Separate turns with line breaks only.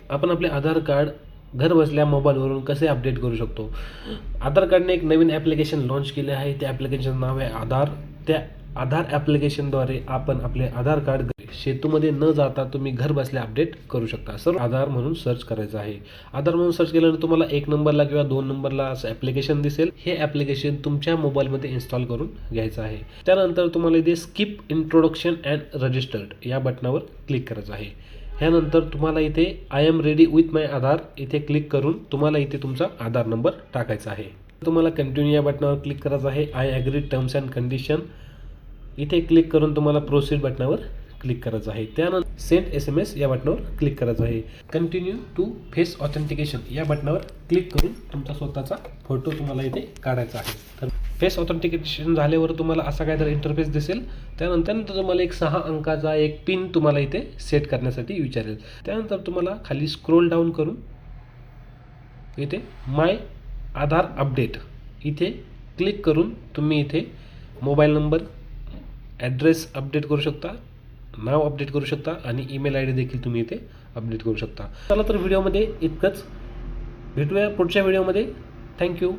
आपण आपले आधार कार्ड घर बसल्या मोबाईलवरून कसे अपडेट करू शकतो. आधार कार्डने एक नवीन ॲप्लिकेशन लॉन्च केले आहे. त्या ॲप्लिकेशनचं नाव आहे आधार. त्या आधार ॲप्लिकेशनद्वारे आपण आपले आधार कार्ड सेतूमध्ये न जाता तुम्ही घर बसल्या अपडेट करू शकता. सर आधार म्हणून सर्च करायचं आहे. आधार म्हणून सर्च केल्यानंतर तुम्हाला 1 नंबरला किंवा 2 नंबरला असं ॲप्लिकेशन दिसेल. हे ॲप्लिकेशन तुमच्या मोबाईलमध्ये इन्स्टॉल करून घ्यायचं आहे. त्यानंतर तुम्हाला इथे स्किप इंट्रोडक्शन अँड रजिस्टर्ड या बटनावर क्लिक करायचं आहे. ह्यानंतर तुम्हाला इथे आय एम रेडी विथ माय आधार इथे क्लिक करून तुम्हाला इथे तुमचा आधार नंबर टाकायचा आहे. तुम्हाला कंटिन्यू या बटनावर क्लिक करायचं आहे. I agree terms and condition इथे क्लिक करून तुम्हाला प्रोसीड बटनावर क्लिक करायचं आहे. त्यानंतर सेंड SMS या बटनावर क्लिक करायचं आहे. कंटिन्यू टू फेस ऑथेंटिकेशन या बटनावर क्लिक करून तुमचा स्वतःचा फोटो तुम्हाला इथे काढायचा आहे. तर फेस ऑथेंटिकेशन झाल्यावर तुम्हाला असा काहीतरी इंटरफेस दिसेल. त्यानंतर तुम्हाला एक 6 अंकाचा एक पिन तुम्हाला इथे सेट करण्यासाठी विचारेल. त्यानंतर तुम्हाला खाली स्क्रोल डाऊन करून इथे माय आधार अपडेट इथे क्लिक करून तुम्ही इथे मोबाईल नंबर, ॲड्रेस अपडेट करू शकता, नाव अपडेट करू शकता आणि ईमेल ID देखील तुम्ही इथे अपडेट करू शकता. चला तर व्हिडिओमध्ये इतकंच. भेटूया पुढच्या व्हिडिओमध्ये. थँक्यू.